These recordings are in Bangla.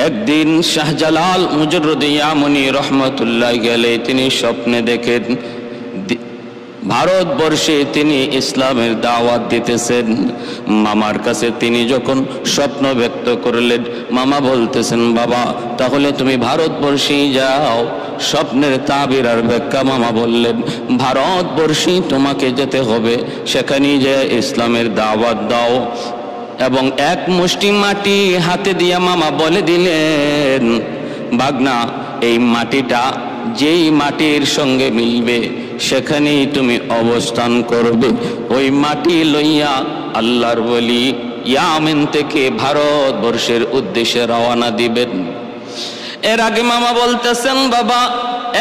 একদিন শাহজালাল মুজররদ ইয়ামনি রহমতুল্লাহি আলাইহি তিনি স্বপ্নে দেখেন ভারতবর্ষে তিনি ইসলামের দাওয়াত দিতেছেন। মামার কাছে তিনি যখন স্বপ্ন ব্যক্ত করলেন, মামা বলতেছেন, বাবা তাহলে তুমি ভারতবর্ষেই যাও। স্বপ্নের তাবির আর ব্যাখ্যা মামা বললেন, ভারতবর্ষেই তোমাকে যেতে হবে, সেখানেই যে ইসলামের দাওয়াত দাও। এবং এক মুষ্টি মাটি হাতে দিয়া মামা বলে দিলেন, বাগনা এই মাটিটা যেই মাটির সঙ্গে মিলবে সেখানেই তুমি অবস্থান করবে। ওই মাটি লইয়া আল্লাহর ওলি ইয়ামেন থেকে ভারতবর্ষের উদ্দেশ্যে রওনা দিবেন। এর আগে মামা বলতেছেন, বাবা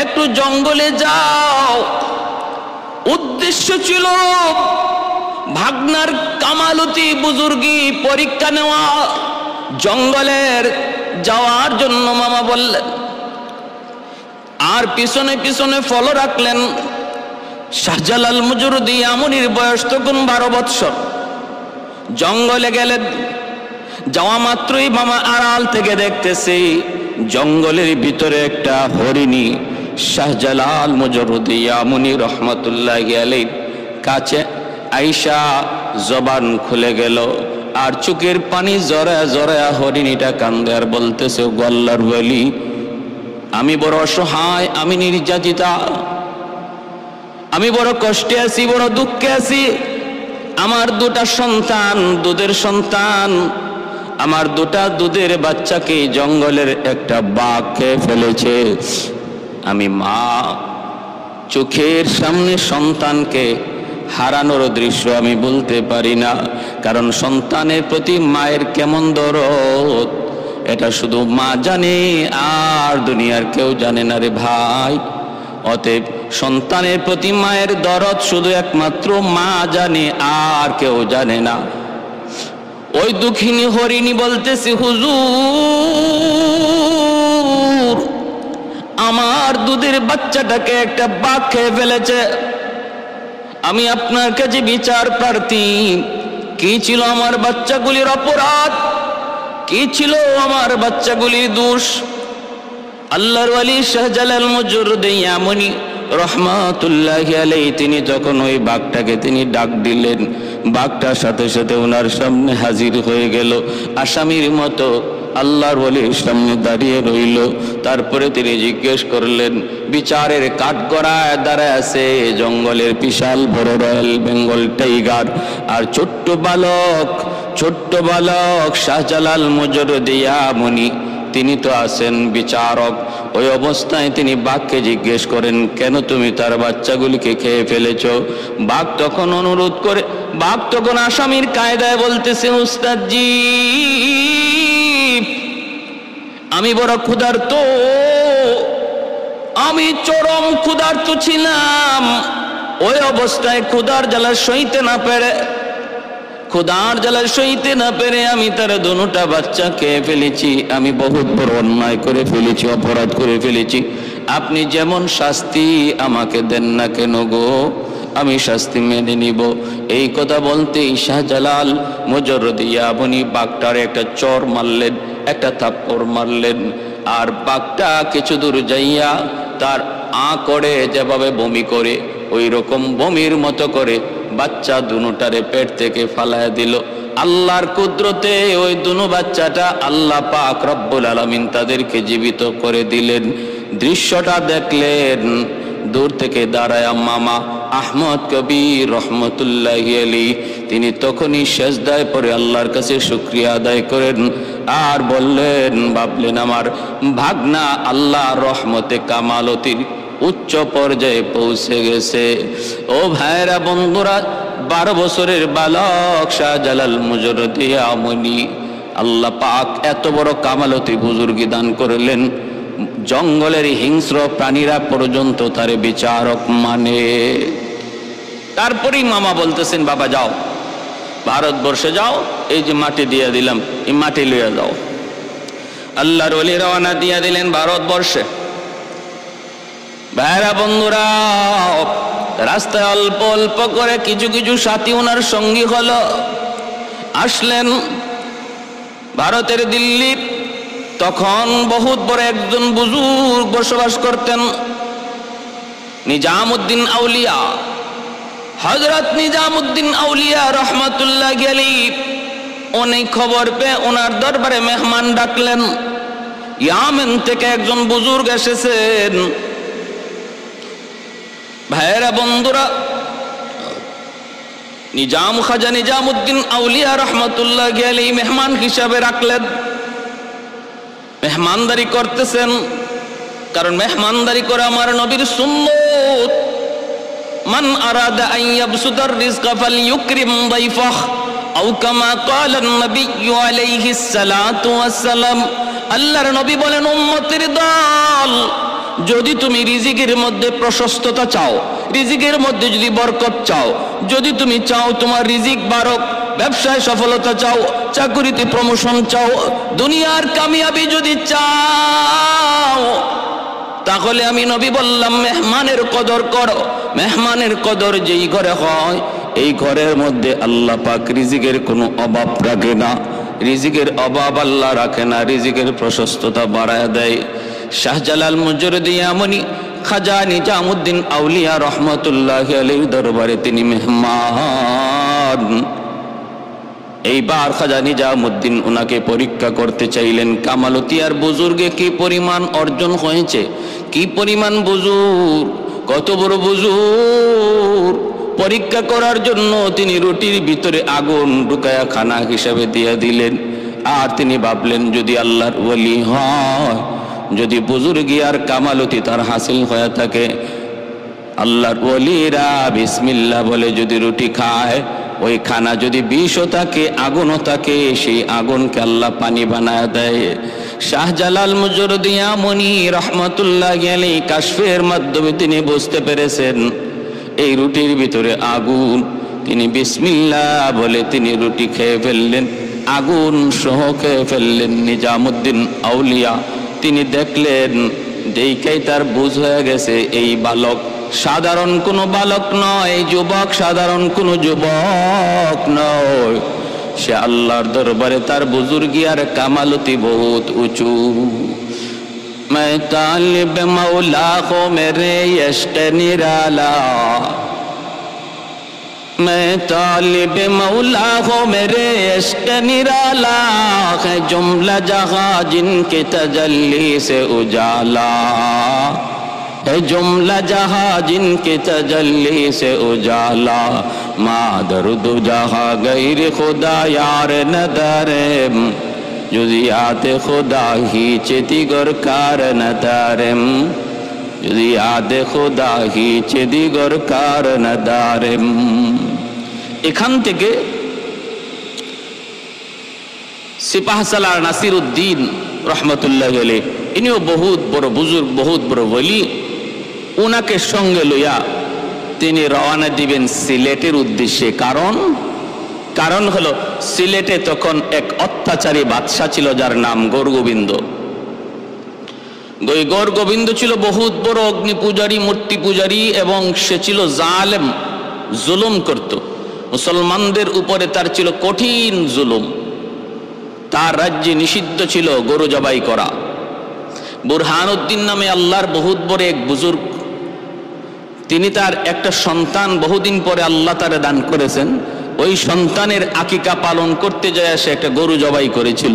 একটু জঙ্গলে যাও। উদ্দেশ্য ছিল ভাগনার কামালতি বুজুর্গি পরীক্ষা নেওয়া। জঙ্গলের যাওয়ার জন্য মামা বললেন, আর পিছনে পিছনে ফলো রাখলেন। শাহজালাল মুজররদ ইয়ামনির বয়স তখন 12 বৎসর। জঙ্গলে গেলেন, যাওয়া মাত্রই মামা আড়াল থেকে দেখতেছে জঙ্গলের ভিতরে একটা হরিণী শাহজালাল মুজররদ ইয়ামনি রহমতুল্লাহি আলাইহি কাছে আইসা জবান খুলে গেল, আর চোখের পানি জড়ায়া জড়ায়া হরিণীটা কান্দে আর বলতেছে, আল্লাহর ওলি আমি বড় অসহায়, আমি নির্যাতিতা, আমি বড় কষ্টে আছি, বড় দুঃখে আছি। আমার 2টা সন্তান, দুধের সন্তান, আমার 2টা দুধের বাচ্চাকে জঙ্গলের একটা বাঘ খেয়ে ফেলেছে। আমি মা, চোখের সামনে সন্তানকে হারানোর দৃশ্য আমি বলতে পারি না, কারণ সন্তানের প্রতি মায়ের কেমন দরদ এটা শুধু মা জানে, আর দুনিয়ার কেউ জানে না রে ভাই। অতএব সন্তানের প্রতি মায়ের দরদ শুধু একমাত্র মা জানে, আর কেউ জানে না। ওই দুঃখিনী হরিণী বলতেছি, হুজুর আমার দুধের বাচ্চাটাকে একটা বাঘ খেয়ে ফেলেছে। আমি আপনার কাছে বিচার প্রার্থী, কি ছিল আমার বাচ্চাগুলির অপরাধ, কি ছিল আমার বাচ্চাগুলির দোষ? আল্লাহর ওলি শাহজালাল মুজররদ ইয়ামনি রহমাতুল্লাহি আলাইহি তিনি যখন ওই বাঘটাকে তিনি ডাক দিলেন, বাঘটার সাথে সাথে ওনার সামনে হাজির হয়ে গেল, আসামির মতো আল্লাহর ওলির সামনে দাঁড়িয়ে রইল। তারপরে তিনি জিজ্ঞেস করলেন, বিচারের কাঠগড়ায় দাঁড়ায় আছে জঙ্গলের বিশাল বড় রয়্যাল বেঙ্গল টাইগার, আর ছোট্ট বালক শাহজালাল মুজররদ ইয়ামনি তিনি তো আছেন বিচারক। ওই অবস্থায় তিনি বাঘকে জিজ্ঞেস করেন, কেন তুমি তার বাচ্চাগুলিকে খেয়ে ফেলেছ? বাঘ তখন অনুরোধ করে, বাঘ তখন আসামির কায়দায় বলতেছে, উস্তাদজি আমি বড় ক্ষুধার্ত, আমি চরম ক্ষুধার্ত ছিলাম। ওই অবস্থায় ক্ষুধার জ্বালা সইতে না পেরে আমি তার 2টা বাচ্চা খেয়ে ফেলেছি। আমি বহুত বড় অন্যায় করে ফেলেছি, অপরাধ করে ফেলেছি। আপনি যেমন শাস্তি আমাকে দেন না কেন গো, আমি শাস্তি মেনে নিব। এই কথা বলতেই শাহজালাল মুজররদ ইয়ামনি বাঘটার একটা চর মারলেন, একটা থাপ্পড় মারলেন, আর বাঘটা কিছু দূর যাইয়া তার করে যেভাবে বমি করে ওই রকম বমির মতো করে বাচ্চা 2টারে পেট থেকে ফালায়া দিল। আল্লাহর কুদরতে ওই 2 বাচ্চাটা আল্লাহ পাক রব্বুল আলামিন তাদেরকে জীবিত করে দিলেন। দৃশ্যটা দেখলেন দূর থেকে দাঁড়ায়া মামা আহমদ কবির রহমতুল্লাহি আলাইহি তিনি তখনই সেজদায় পড়ে আল্লাহর কাছে শুকরিয়া আদায় করেন, আর ভাবলেন আমার ভাগনা আল্লাহর রহমতে কামালতির উচ্চ পর্যায়ে পৌঁছে গেছে। ও ভাইরা বন্ধুরা, 12 বছরের বালক শাহজালাল মুজররদ ইয়ামনি আল্লাহ পাক এত বড় কামালতি বুজুর্গি দান করলেন, জঙ্গলের হিংস্র প্রাণীরা পর্যন্ত তার বিচারক মানে। তারপরেই মামা বলতেছেন, বাবা যাও ভারতবর্ষে যাও, এই যে মাটি দিয়ে দিলাম, এই মাটি লইয়া যাও। আল্লাহর ওলি রওনা দিয়া দিলেন ভারতবর্ষে। ভাইরা বন্ধুরা, রাস্তায় অল্প অল্প করে কিছু কিছু সাথী ওনার সঙ্গী হলো। আসলেন ভারতের দিল্লি, তখন বহুত বড় একজন বুজুর্গ বসবাস করতেন, নিজামউদ্দিন আউলিয়া, হযরত নিজামউদ্দিন আউলিয়া রহমাতুল্লাহি আলাইহি। অনেক খবর পেয়ে ওনার দরবারে মেহমান ডাকলেন। ইয়ামেন থেকে একজন বুজুর্গ এসেছেন। ভাইয়েরা, বন্ধুরা, খাজা নিজামউদ্দিন আউলিয়া রহমাতুল্লাহি আলাইহি মেহমান হিসাবে রাখলেন। মেহমানদারি করতেছেন, কারণ মেহমানদারি করে আমার নবীর সুন্নত। মান আরাদা আন ইয়াবসুতার রিজকা ফালইউকরিম দাইফাহ আও কামা ক্বালা নবী আলাইহিস সালাতু ওয়াস সালাম। আল্লাহর নবী বলেন, উম্মতের দল, যদি তুমি রিজিকের মধ্যে প্রশস্ততা চাও, রিজিকের মধ্যে যদি বরকত চাও, যদি তুমি চাও তোমার রিজিক বাড়ক, ব্যবসায় সফলতা চাও, চাকরিতে প্রমোশন চাও, দুনিয়ার কামিয়াবি যদি চাও, তাহলে আমি নবী বললাম মেহমানের কদর করো। মেহমানের কদর যেই ঘরে হয়, এই ঘরের মধ্যে আল্লাহ পাক রিজিকের কোনো অভাব রাখে না, রিজিকের অভাব আল্লাহ রাখে না, রিজিকের প্রশস্ততা বাড়ায় দেয়। শাহজালাল মুজরদি আমনি খাজা নিজামউদ্দিন আউলিয়া রহমাতুল্লাহি আলাইহির দরবারে তিনি মেহমান। এইবার খাজা নিজামউদ্দিন ওনাকে পরীক্ষা করতে চাইলেন, কামালতিয়ার বুজুর্গে কি পরিমাণ অর্জন হয়েছে, কি পরিমাণ বুজুর্গ, কত বড় বুজুর্গ। পরীক্ষা করার জন্য তিনি রুটির ভিতরে আগুন ঢুকায়া খানা হিসাবে দিয়ে দিলেন। আর তিনি ভাবলেন, যদি আল্লাহর ওলি হয়, যদি বুজুর্গি আর কামালতি তার হাসিল হয়ে থাকে, আল্লাহর ওলিরা বিসমিল্লাহ বলে যদি রুটি খায়, ওই খানা যদি বিষও থাকে, আগুনও থাকে, সেই আগুনকে আল্লাহ পানি বানায় দেয়। শাহজালাল মুজরদি আমনি রহমাতুল্লাহি আলাইহি কাশফের মাধ্যমে তিনি বুঝতে পেরেছেন এই রুটির ভিতরে আগুন। তিনি বিসমিল্লাহ বলে তিনি রুটি খেয়ে ফেললেন, আগুন সহ খেয়ে ফেললেন। নিজামউদ্দিন আউলিয়া তিনি দেখলেন, দেখাই তার বুঝ হয়ে গেছে এই বালক সাধারণ কোনো বালক নয়, এই যুবক সাধারণ কোনো যুবক নয়, সে আল্লাহর দরবারে তার বুজুর্গি আর কামালতি বহুত উঁচু। मैं तालिब मौला को मेरे इश्क निराला, मैं तालिब मौला को मेरे इश्क निराला, है जुमला जहां जिनके तजल्ली से उजाला, है जुमला जहां जिनके तजल्ली से उजाला, मादर दो जहां गैर खुदा यार नदरे, जुजियात खुदा ही चितिगर कार नदारेम, जुजियात खुदा ही चितिगर कार नदारेम। এখান থেকে সিপাহসালার নাসিরউদ্দিন রহমতুল্লাহি আলাইহি, ইনিও বহুত বড় বুজুর্গ, বহুত বড় ওলি। ওনাকে সঙ্গে লইয়া তিনি রওনা দিবেন সিলেটের উদ্দেশ্যে। কারণ হলো সিলেটে তখন এক অত্যাচারী বাদশা ছিল যার নাম গৌরগোবিন্দ। গৌরগোবিন্দ ছিল বহুত বড় অগ্নি পূজারী, মূর্তি পূজারী, এবং সে ছিল জালেম, জুলুম করত মুসলমানদের উপরে। তার ছিল কঠিন জুলুম। তার রাজ্যে নিষিদ্ধ ছিল গরু জবাই করা। বুরহানুদ্দিন নামে আল্লাহর বহুত বড় এক বুজুর্গ, তিনি তার একটা সন্তান বহুদিন পরে আল্লাহ তারে দান করেছেন। ওই সন্তানের আকিকা পালন করতে যায় সে একটা গরু জবাই করেছিল।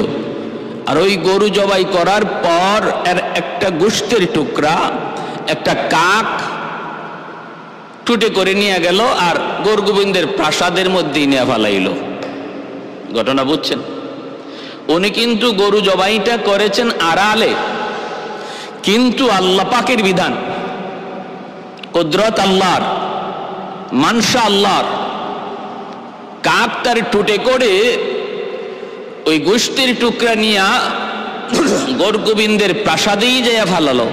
আর ওই গরু জবাই করার পর এর একটা গোশতের টুকরা একটা কাক টুটে করে নিয়ে গেল আর গৌরগোবিন্দের প্রাসাদের মধ্যেই নিয়ে ফেলাইল। ঘটনা বুঝছেন? উনি কিন্তু গরু জবাইটা করেছেন আড়ালে, কিন্তু আল্লাহ পাকের বিধান, কুদরত আল্লাহর, মানসা আল্লাহর। কাক তার টুটে করে ওই গোশতের টুকরা নিয়ে গৌরগোবিন্দের প্রাসাদেই যাইয়া ফেলালো।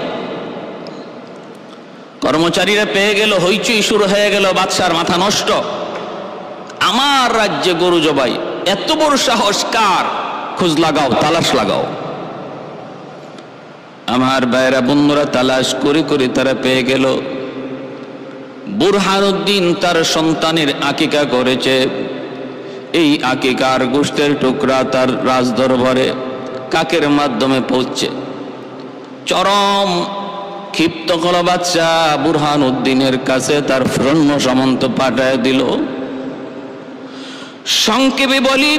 কর্মচারীরা পেয়ে গেল, হইচই শুরু হয়ে গেল, বাদশার মাথা নষ্ট। আমার রাজ্যে গরু জবাই, এত বড় সাহস কার? খোঁজ লাগাও, তালাশ লাগাও। আমার ভাইরা বন্ধুরা তালাশ করে করে তারা পেয়ে গেল বুরহানুদ্দিন তার সন্তানের আকিকা করেছে। এই আকিকার গোশতের টুকরা তার রাজদরবারে কাকের মাধ্যমে পৌঁছে চরম ক্ষিপ্ত কল বাদশা বুরহান উদ্দিনের কাছে তার সৈন্য সামন্ত পাঠায় দিল। সংক্ষেপে বলি,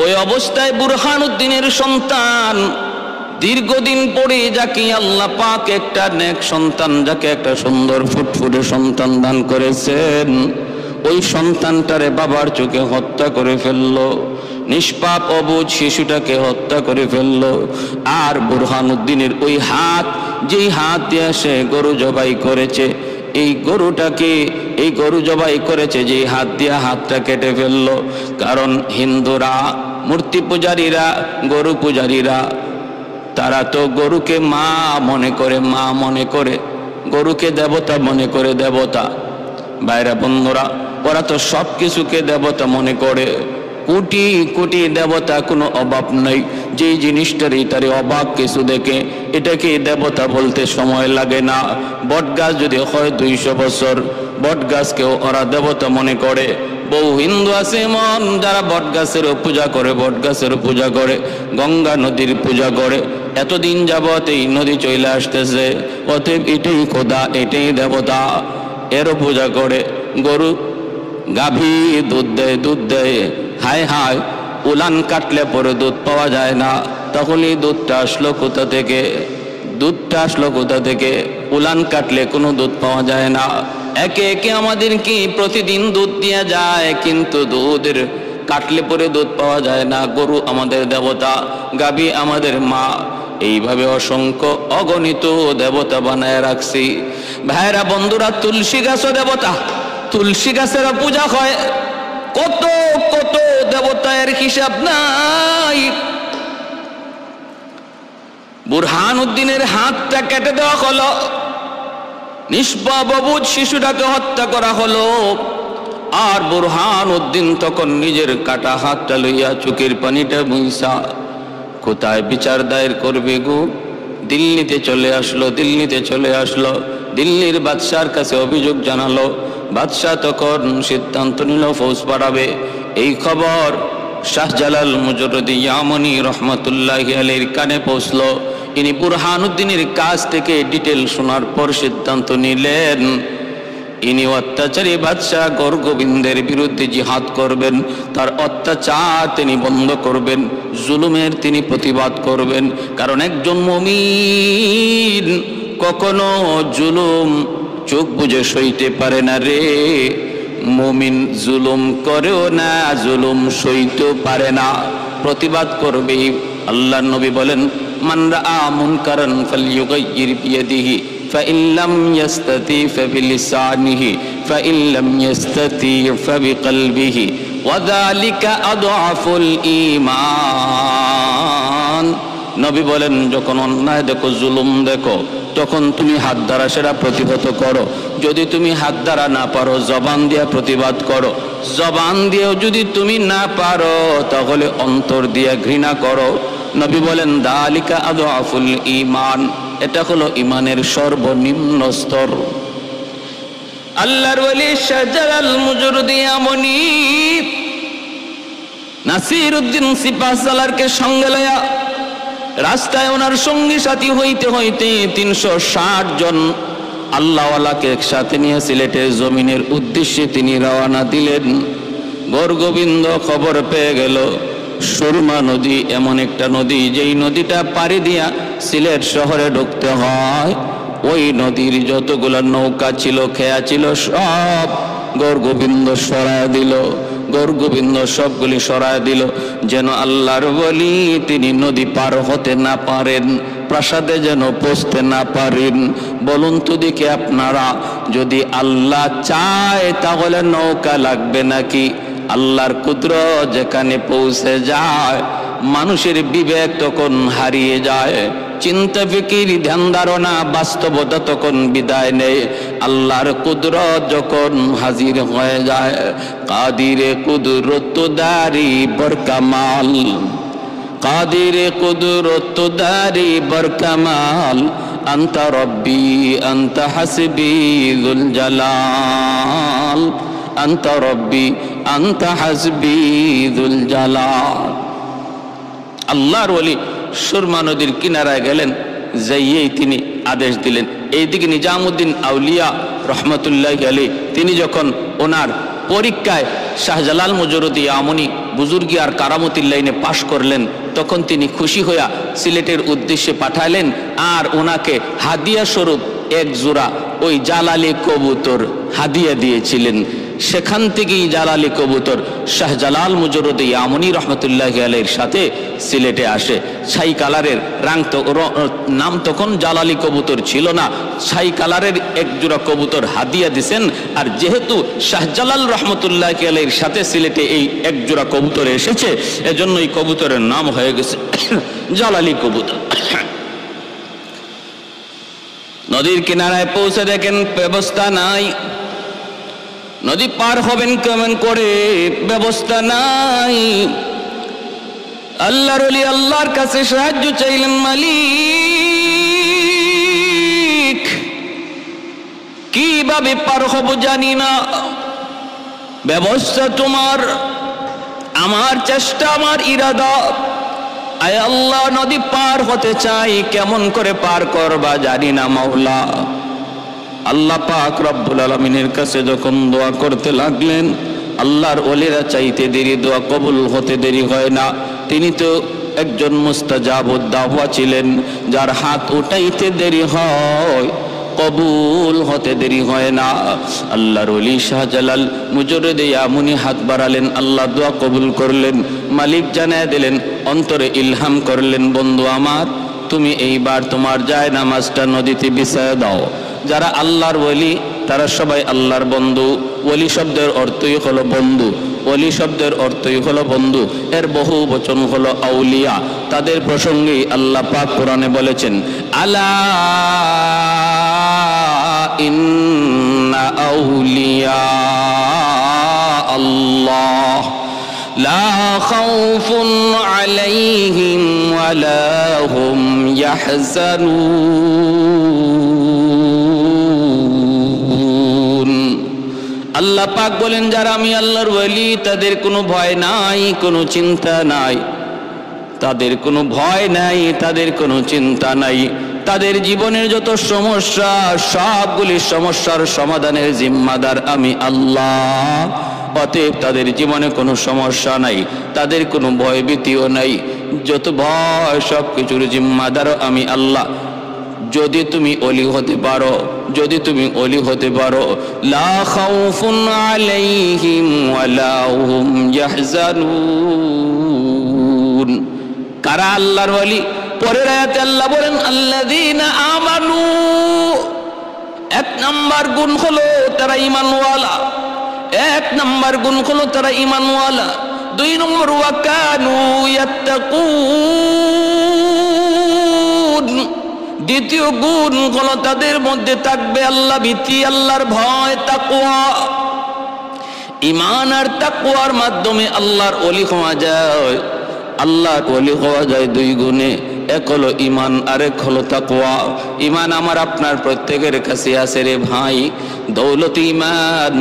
ওই অবস্থায় বুরহান উদ্দিনের সন্তান দীর্ঘদিন পরে যাকে আল্লাহ পাক একটা নেক সন্তান, যাকে একটা সুন্দর ফুটফুটে সন্তান দান করেছেন, ওই সন্তানটারে বাবার চোখে হত্যা করে ফেললো, নিষ্পাপ অবুঝ শিশুটাকে হত্যা করে ফেললো। আর বুরহান উদ্দিনের ওই হাত, যেই হাত দিয়ে সে গরু জবাই করেছে, এই গরু জবাই করেছে যে হাত দিয়ে, হাতটা কেটে ফেললো। কারণ হিন্দুরা, মূর্তি পূজারীরা, গরু পূজারীরা, তারা তো গরুকে মা মনে করে, গরুকে দেবতা মনে করে, দেবতা। বাইরা বন্ধুরা, ওরা তো সব কিছুকে দেবতা মনে করে। কোটি কোটি দেবতা, কোনো অভাব নেই। যে জিনিসটারই তারই অবাক কিছু দেখে এটাকে দেবতা বলতে সময় লাগে না। বট গাছ যদি হয় 200 বছর, বট গাছকেও ওরা দেবতা মনে করে। বহু হিন্দু আছে এমন যারা বট গাছেরও পূজা করে, বট গাছেরও পূজা করে, গঙ্গা নদীর পূজা করে। এতদিন যাবৎ এই নদী চলে আসতেছে, অতএব এটাই খোদা, এটাই দেবতা, এরও পূজা করে। গরু গাভী দুধ দেয়, হায় হায়, উলান কাটলে পরে দুধ পাওয়া যায় না। তখন এই দুধটা আসলো কোথা থেকে? উলান কাটলে কোনো দুধ পাওয়া যায় না। একে একে আমাদের কি প্রতিদিন দুধ দেওয়া যায়, কিন্তু দুধের কাটলে পরে দুধ পাওয়া যায় না। গরু আমাদের দেবতা, গাভী আমাদের মা। এইভাবে অসংখ্য অগণিত দেবতা বানায় রাখছি। ভাইরা বন্ধুরা, তুলসী গাছও দেবতা, তুলসী গাছের পূজা হয়। কত কত দেবতার হিসাব নাই। বুরহান উদ্দিনের হাতটা কেটে দেওয়া হলো, নিষ্পাপ অবুঝ শিশুটাকে হত্যা করা হলো। আর বুরহান উদ্দিন তখন নিজের কাটা হাতটা লইয়া চোখের পানিটা মুইসা কোথায় বিচার দায়ের করবে গো? দিল্লিতে চলে আসলো। দিল্লির বাদশার কাছে অভিযোগ জানালো। বাদশাহ তখন সিদ্ধান্ত নিল ফৌজ পাঠাবে। এই খবর শাহজালাল মুজরদি ইয়ামনি রহমতুল্লাহি আলাইহির কানে পৌঁছলো। ইনি বুরহান উদ্দিনের কাছ থেকে ডিটেল শোনার পর সিদ্ধান্ত নিলেন, ইনি অত্যাচারী বাদশাহ গর্গোবিন্দের বিরুদ্ধে জিহাদ করবেন, তার অত্যাচার তিনি বন্ধ করবেন, জুলুমের তিনি প্রতিবাদ করবেন। কারণ একজন মুমিন কখনো জুলুম চোখ বুঝে সইতে পারে না রে। মুমিন জুলুম করেও না, জুলুম সইতেও পারে না, প্রতিবাদ করবেই। আল্লাহর নবী বলেন, মান রাআ মুনকারান ফালইয়ুগাইয়ির বিয়াদিহি فإن لم يستطع فبلسانه فإن لم يستطع فبقلبه وذلك أضعف الإيمان। নবী বলেন, যখন অন্যায় দেখো, জুলুম দেখো, তখন তুমি হাত দ্বারা সেটা প্রতিহত করো। যদি তুমি হাত দ্বারা না পারো, জবান দিয়ে প্রতিবাদ করো। জবান দিয়েও যদি তুমি না পারো, তাহলে অন্তর দিয়ে ঘৃণা করো। নবী বলেন, দালিকা আদআফুল ঈমান, এটা হলো ইমানের সর্বনিম্ন স্তর। আল্লাহর ওলি শাহজালাল মুজরদি ইয়ামনি নাসিরউদ্দিন সিপাহসালারকে সঙ্গে লয়া রাস্তায় ওনার সঙ্গী সাথী হইতে হইতে 360 জন আল্লাহওয়ালাকে একসাথে নিয়ে সিলেটের জমিনের উদ্দেশ্যে তিনি রওনা দিলেন। গর্গোবিন্দ খবর পেয়ে গেল সুরমা নদী এমন একটা নদী, যেই নদীটা পাড়ি দিয়া সিলেট শহরে ঢুকতে হয়। ওই নদীর যতগুলো নৌকা ছিল, খেয়া ছিল, সব গর্গোবিন্দ সরায় দিল। গর্গোবিন্দ সবগুলি সরায় দিল, যেন আল্লাহর ওলি তিনি নদী পার হতে না পারেন, প্রাসাদে যেন পৌঁছতে না পারেন। বলুন তো দেখি আপনারা, যদি আল্লাহ চায় তাহলে নৌকা লাগবে নাকি? আল্লাহর কুদরত যেখানে পৌঁছে যায়, মানুষের বিবেক তখন হারিয়ে যায়, চিন্তা ফিকির ধ্যান ধারণা বাস্তবতা তখন বিদায় নেয়। আল্লাহর কুদরত যখন হাজির হয়ে যায়, কাদিরে কুদরত দারি বরকামাল, কাদিরে কুদরত দারি বরকামাল, আনতা রব্বি আনতা হাসবি যুল জালাল, আনতা রব্বি আনতা হাসবি যুল জালাল। আল্লাহর ওলি সুরমা নদীর কিনারায় গেলেন, যাইয়েই তিনি আদেশ দিলেন। এইদিকে নিজামুদ্দিন আউলিয়া রহমতুল্লাহি আলাইহি তিনি যখন ওনার পরীক্ষায় শাহজালাল মুজরুদি আমনি বুজুর্গি আর কারামতির লাইনে পাশ করলেন, তখন তিনি খুশি হইয়া সিলেটের উদ্দেশ্যে পাঠালেন আর ওনাকে হাদিয়া স্বরূপ এক জোড়া ওই জালালি কবুতর হাদিয়া দিয়েছিলেন। সেখান থেকেই জালালি কবুতর শাহজালাল মুজরুদি আমনি রহমতুল্লাহি আলাইহির সাথে সিলেটে আসে। ছাই কালারের নাম তখন জালালি কবুতর ছিল না, ছাই কালারের এক জোড়া কবুতর হাদিয়া দিছেন। আর যেহেতু শাহজালাল রহমতুল্লাহি আলাইহির সাথে সিলেটে এই এক জোড়া কবুতর এসেছে, এজন্য এই কবুতরের নাম হয়ে গেছে জালালি কবুতর। নদীর কিনারায় পৌঁছে দেখেন ব্যবস্থা নাই, নদী পার হবেন কেমন করে, ব্যবস্থা নাই। আল্লাহর ওলি আল্লাহর কাছে সাহায্য চাইলেন, মালিক কিভাবে পার হব জানি না, ব্যবস্থা তোমার, আমার চেষ্টা আমার ইরাদা। আয় আল্লাহ, নদী পার হতে চাই, কেমন করে পার করবা জানি না মাওলা। আল্লাহ পাক রব্বুল আলামিনের কাছে যখন দোয়া করতে লাগলেন, আল্লাহর ওলিরা চাইতে দেরি, দোয়া কবুল হতে দেরি হয় না। তিনি তো একজন মুস্তাজাবুদ দাওয়া ছিলেন, যার হাত উঠাইতে দেরি হয় কবুল হতে দেরি হয় না। আল্লাহর ওলি শাহজালাল মুজরুদি আমনি হাত বাড়ালেন, আল্লাহ দোয়া কবুল করলেন। মালিক জানায় দিলেন, অন্তরে ইলহাম করলেন, বন্ধু আমার, তুমি এইবার তোমার যায় নামাজটা নদীতে বিছায় দাও। যারা আল্লাহর ওলি তারা সবাই আল্লাহর বন্ধু। ওলি শব্দের অর্থই হলো বন্ধু, ওলি শব্দের অর্থই হলো বন্ধু, এর বহু বচন হলো আউলিয়া। তাদের প্রসঙ্গেই আল্লাহ পাক কোরআনে বলেছেন, আলা ইন্না আউলিয়া আল্লাহ লা খাউফুন আলাইহিম ওয়ালা হুম ইয়াহজানুন। আল্লাহ পাক বলেন, যারা আমি আল্লাহর ওলি তাদের কোনো ভয় নাই, কোনো চিন্তা নাই, তাদের কোনো ভয় নাই, তাদের কোনো চিন্তা নাই। তাদের জীবনের যত সমস্যা, সবগুলি সমস্যার সমাধানের জিম্মাদার আমি আল্লাহ। অতএব তাদের জীবনে কোনো সমস্যা নাই, তাদের কোনো ভয় ভীতিও নাই। যত ভয় সব কিছুর জিম্মাদার আমি আল্লাহ। যদি তুমি ওলি হতে পারো, যদি তুমি ওলি হতে পারো, লা খাউফুন আলাইহিম ওয়ালা হুম ইয়াহজানুন। কারা আল্লাহর ওলি? পরের আয়াতে আল্লাহ বলেন, আল্লাযীনা আমানু, এক নাম্বার গুণ হলো তারা ঈমানওয়ালা, এক নাম্বার গুণ হলো তারা ঈমানওয়ালা। দুই নম্বর, ওয়া কানু ইয়াত্তাকুন, দ্বিতীয় গুণ হলো তাদের মধ্যে থাকবে আল্লাহ ভীতি, আল্লাহর ভয়, তাকওয়া। ঈমান আর তাকওয়ার মাধ্যমে আল্লাহর ওলি হওয়া যায়। আল্লাহর ওলি হওয়া যায় দুই গুণে, এক হলো ঈমান আর এক হলো তাকওয়া। ঈমান আমার আপনার প্রত্যেকের কাছে আছে রে ভাই, দৌলত ঈমান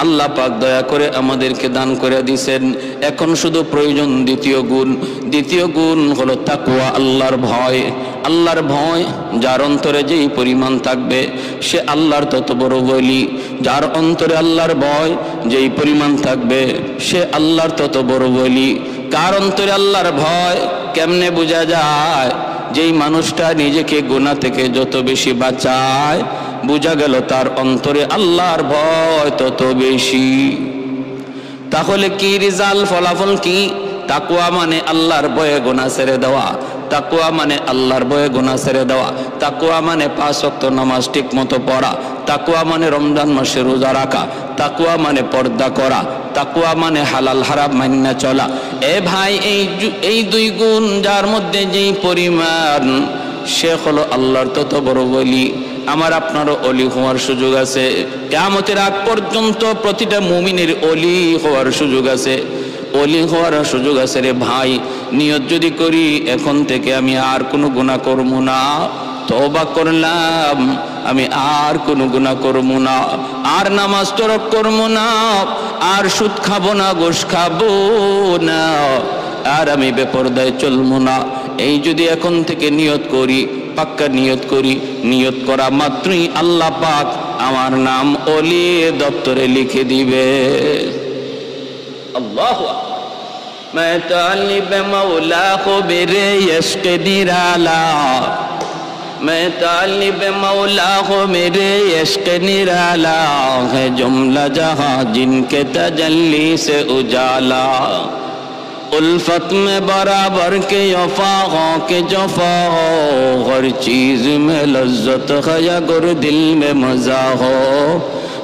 আল্লাহ পাক দয়া করে আমাদেরকে দান করে দিয়েছেন। এখন শুধু প্রয়োজন দ্বিতীয় গুণ। দ্বিতীয় গুণ হলো তাকওয়া, আল্লাহর ভয়। আল্লাহর ভয় যার অন্তরে যেই পরিমাণ থাকবে সে আল্লাহর তত বড় ওলি। যার অন্তরে আল্লাহর ভয় যেই পরিমাণ থাকবে সে আল্লাহর তত বড় ওলি। কার অন্তরে আল্লাহর ভয় কেমনে বোঝা যায়? যেই মানুষটা নিজেকে গুনাহ থেকে যত বেশি বাঁচায়, বোঝা গেল তার অন্তরে আল্লাহর ভয় তত বেশি। তাহলে কি রেজাল্ট, ফলাফল কি? তাকওয়া মানে আল্লাহর ভয়ে গুনাহ ছেড়ে দেওয়া, তাকওয়া মানে আল্লাহর ভয়ে গুনাহ ছেড়ে দেওয়া, তাকওয়া মানে 5 ওয়াক্ত নামাজ ঠিক মতো পড়া, তাকওয়া মানে রমজান মাসে রোজা রাখা, তাকওয়া মানে পর্দা করা, তাকওয়া মানে হালাল হারাম মাইনা চলা। এ ভাই, এই দুই গুণ যার মধ্যে যেই পরিমাণ, সে হলো আল্লাহর তত বড় ওলি। আমার আপনারও ওলি হওয়ার সুযোগ আছে। কিয়ামতের আগ পর্যন্ত প্রতিটা মুমিনের ওলি হওয়ার সুযোগ আছে, ওলি হওয়ার সুযোগ আছে রে ভাই। নিয়ত যদি করি এখন থেকে আমি আর কোনো গুনাহ করব না, তওবা করলাম আমি আর কোনো গুনাহ করব না, আর নামাজ তরক করব না, আর সুদ খাবো না, ঘুষ খাবো না, আর আমি বেপরদায় চলবো না। এই যদি এখন থেকে নিয়ত করি, পাক্কা নিয়ত করি, নিয়ত করা মাত্রই আল্লাহ পাক আমার নাম ওলি দপ্তরে লিখে দিবে। আল্লাহু আকবার। मैं तालिब मौला को मेरे इश्क निराला, मैं तालिब मौला को मेरे इश्क निराला, है जुमला जहां जिनके तजल्ली से उजाला। उल्फत में बराबर के वफा हो के जफा हो, हर चीज में लज्जत है अगर दिल में मजा हो,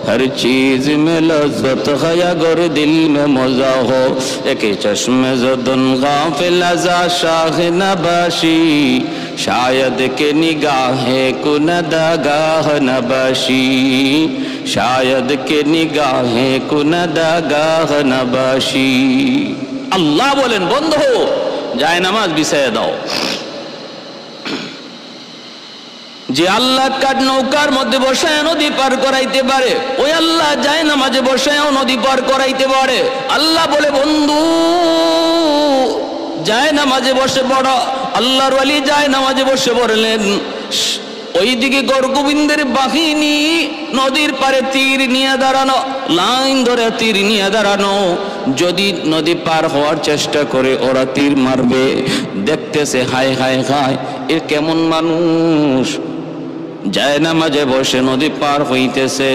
हर चीज में लज्जत है अगर दिल में मजा हो। एक चश्मे ज़दन गाफिल अज़ा शाह नबाशी, शायद के निगाहे कुनदगाह नबाशी, शायद के निगाहे कुनदगाह नबाशी। আল্লাহ বলেন, বন্ধু যায় নামাজ বিছাইয়া দাও। যে আল্লাহ কাঠ নৌকার মধ্যে বসায় নদী পার করাইতে পারে, ওই আল্লাহ যায় নামাজে বসায়ও নদী পার করাইতে পারে। আল্লাহ বলে, বন্ধু যায় নামাজে বসে পড়। আল্লাহর ওয়ালি যায় নামাজে বসে পড়লেন। ওইদিকে গরগোবিন্দের বাহিনী নদীর পারে তীর নিয়ে দাঁড়ানো, লাইন ধরে তীর নিয়ে দাঁড়ানো। যদি নদী পার হওয়ার চেষ্টা করে ওরা তীর মারবে। দেখতেছে হায় হায় হায়, এ কেমন মানুষ, যায় নামাজে বসে নদী পার হইতেছে,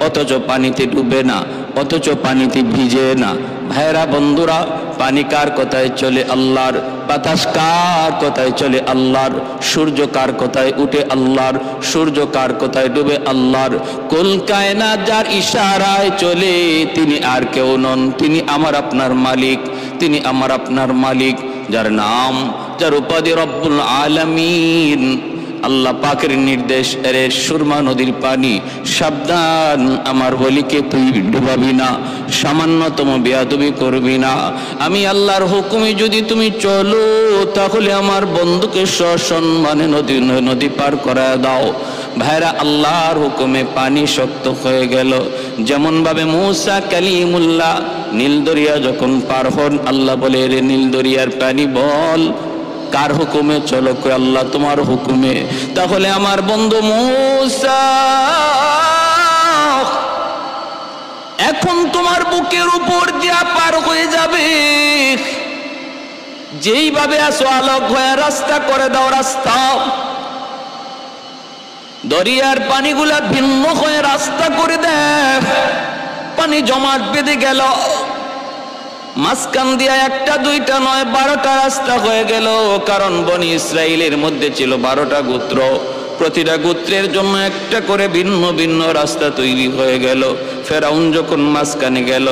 অথচ পানিতে ডুবে না, অথচ পানিতে ভিজে না। ভাইরা বন্ধুরা, পানি কার কথায় চলে? আল্লাহর। বাতাস কার কথায় চলে? আল্লাহর। সূর্য কার কথায় উঠে? আল্লাহর। সূর্য কার কথায় ডুবে? আল্লাহর। কুল কায়নাত যার ইশারায় চলে, তিনি আর কেউ নন, তিনি আমার আপনার মালিক, তিনি আমার আপনার মালিক। যার নাম, যার উপাধি রব্বুল আলামিন। আল্লাহ পাকের নির্দেশ, এরে সুরমা নদীর পানি, সাবধান, আমার বলিকে তুই ডুবাবি না, সামান্যতম বেয়াদবি করবি না। আমি আল্লাহর হুকুমে যদি তুমি চলো, তাহলে আমার বন্ধুকে সসম্মানে নদী পার করায় দাও। ভাইরা, আল্লাহর হুকুমে পানি শক্ত হয়ে গেল। যেমন ভাবে মূসা কালিমুল্লাহ নীল দরিয়া যখন পার হন, আল্লাহ বলে, রে নীল দরিয়ার পানি বল কার হুকুমে চলো? কই আল্লাহ তোমার হুকুমে। তাহলে আমার বন্ধু মূসা, এখন তোমার বুকের উপর দিয়া পার হয়ে যাবে। যেইভাবে আসো আলোক হয়ে রাস্তা করে দাও, রাস্তা। দরিয়ার পানিগুলা ভিন্ন হয়ে রাস্তা করে দেয়। পানি জমাট বেঁধে গেল, মাঝখান দিয়া একটা দুইটা নয় 12টা রাস্তা হয়ে গেল। কারণ বনি ইসরাইলের মধ্যে ছিল 12টা গোত্র, প্রতিটা গোত্রের জন্য একটা করে ভিন্ন ভিন্ন রাস্তা তৈরি হয়ে গেল। ফেরাউন যখন মাঝখানে গেল,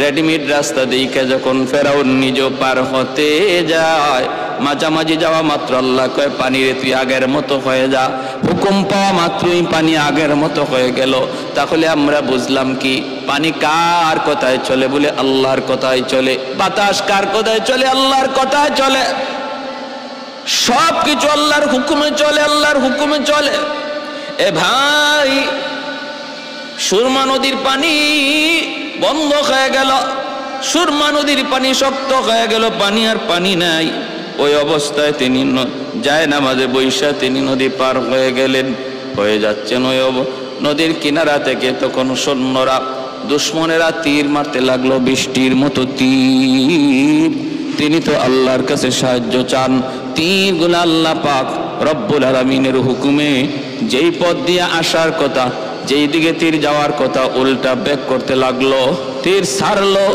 রেডিমেড রাস্তা দেখে যখন ফেরাউন নিজেও পার হতে যায়, মাঝামাঝি যাওয়া মাত্র আল্লাহ কয়, পানি রে তুই আগের মতো হয়ে যা। হুকুম পাওয়া মাত্রই পানি আগের মতো হয়ে গেল। তাহলে আমরা বুঝলাম কি, পানি কার কথায় চলে? বলে আল্লাহর কথায় চলে। বাতাস কার কথায় চলে? আল্লাহর কথায় চলে। সব কিছু আল্লাহর হুকুমে চলে, আল্লাহর হুকুমে চলে। এ ভাই, সুরমা নদীর পানি বন্ধ হয়ে গেল, সুরমা নদীর পানি শক্ত হয়ে গেল, পানি আর পানি নাই। ওই অবস্থায় তিনি যায় নামাজে বৈশা তিনি নদী পার হয়ে গেলেন। হয়ে যাচ্ছেন ওই নদীর কিনারা থেকে, তখন সৈন্যরা, দুশ্মনেরা তীর মারতে লাগলো, বৃষ্টির মতো তীর। তিনি তো আল্লাহর কাছে সাহায্য চান। তীরগুলো আল্লাহ পাক রব্বুল আলামিনের হুকুমে যেই পথ দিয়ে আসার কথা, যেই দিকে তীর যাওয়ার কথা, উল্টা ব্যাক করতে লাগলো। তীর ছাড়লো